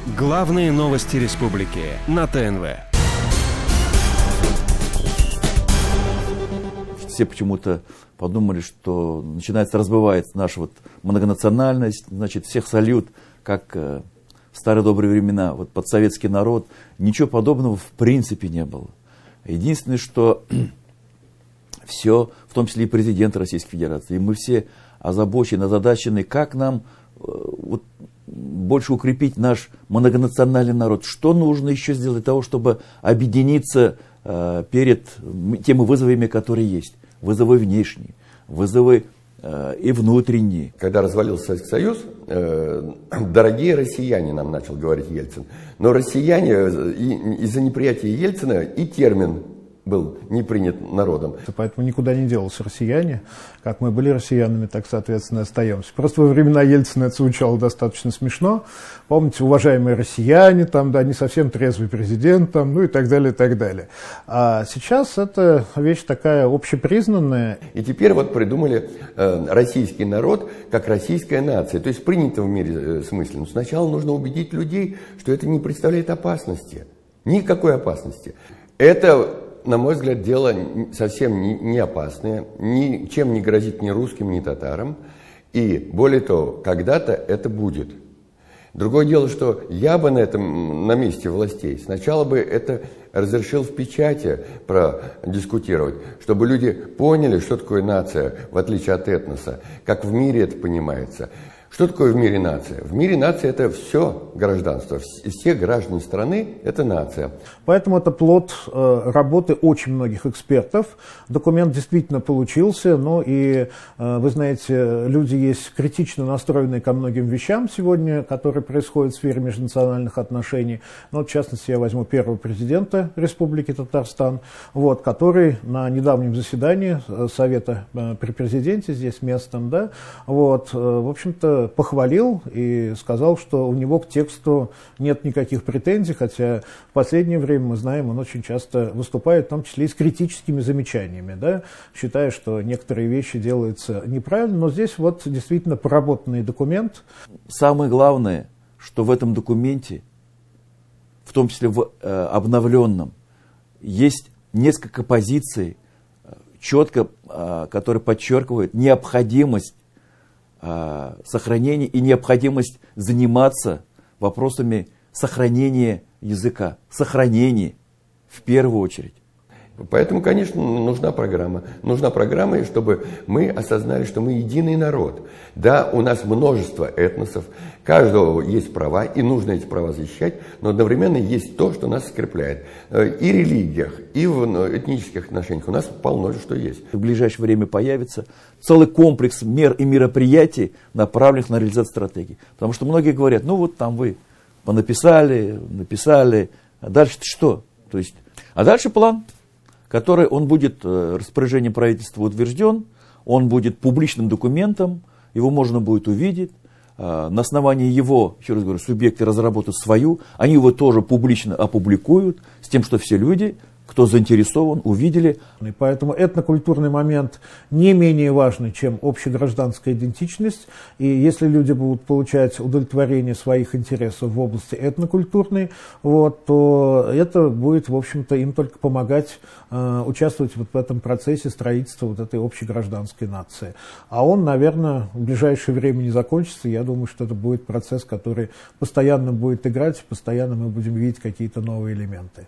Главные новости республики на ТНВ. Все почему-то подумали, что начинается разбивается наша вот многонациональность, значит, всех сольют, как в старые добрые времена, вот под советский народ. Ничего подобного в принципе не было. Единственное, что все, в том числе и президент Российской Федерации, и мы все озабочены, озадачены, как нам вот, больше укрепить наш многонациональный народ. Что нужно еще сделать для того, чтобы объединиться перед теми вызовами, которые есть. Вызовы внешние, вызовы и внутренние. Когда развалился Советский Союз, дорогие россияне, нам начал говорить Ельцин. Но россияне из-за неприятия Ельцина и термин был не принят народом. Поэтому никуда не делись россияне. Как мы были россиянами, так, соответственно, остаемся. Просто во времена Ельцина это звучало достаточно смешно. Помните, уважаемые россияне, там, да, не совсем трезвый президент, там, ну и так далее, и так далее. А сейчас это вещь такая общепризнанная. И теперь вот придумали российский народ как российская нация. То есть принято в мире смысле. Но сначала нужно убедить людей, что это не представляет опасности. Никакой опасности. Это, на мой взгляд, дело совсем не опасное, ничем не грозит ни русским, ни татарам. И более того, когда-то это будет. Другое дело, что я бы на месте властей сначала бы это разрешил в печати продискутировать, чтобы люди поняли, что такое нация, в отличие от этноса, как в мире это понимается. Что такое в мире нация? В мире нация – это все гражданство. Все граждане страны – это нация. Поэтому это плод работы очень многих экспертов. Документ действительно получился, но и, вы знаете, люди есть критично настроенные ко многим вещам сегодня, которые происходят в сфере межнациональных отношений. Ну, вот, в частности, я возьму первого президента Республики Татарстан, вот, который на недавнем заседании Совета при президенте, здесь местом, да, вот, в общем-то, похвалил и сказал, что у него к тексту нет никаких претензий, хотя в последнее время, мы знаем, он очень часто выступает, в том числе и с критическими замечаниями, да, считая, что некоторые вещи делаются неправильно, но здесь вот действительно проработанный документ. Самое главное, что в этом документе, в том числе в обновленном, есть несколько позиций, четко, которые подчеркивают необходимость сохранение и необходимость заниматься вопросами сохранения языка, сохранения в первую очередь. Поэтому, конечно, нужна программа. Нужна программа, чтобы мы осознали, что мы единый народ. Да, у нас множество этносов, каждого есть права, и нужно эти права защищать, но одновременно есть то, что нас скрепляет. И в религиях, и в этнических отношениях у нас полно что есть. В ближайшее время появится целый комплекс мер и мероприятий, направленных на реализацию стратегии. Потому что многие говорят, ну вот там вы понаписали, а дальше что? То есть, а дальше план, который он будет распоряжением правительства утвержден, он будет публичным документом, его можно будет увидеть. На основании его, еще раз говорю, субъекты разработают свою, они его тоже публично опубликуют, с тем, что все люди, кто заинтересован, увидели. И поэтому этнокультурный момент не менее важный, чем общегражданская идентичность. И если люди будут получать удовлетворение своих интересов в области этнокультурной, вот, то это будет, в общем-то, им только помогать участвовать вот в этом процессе строительства вот этой общегражданской нации. А он, наверное, в ближайшее время не закончится. Я думаю, что это будет процесс, который постоянно будет играть, постоянно мы будем видеть какие-то новые элементы.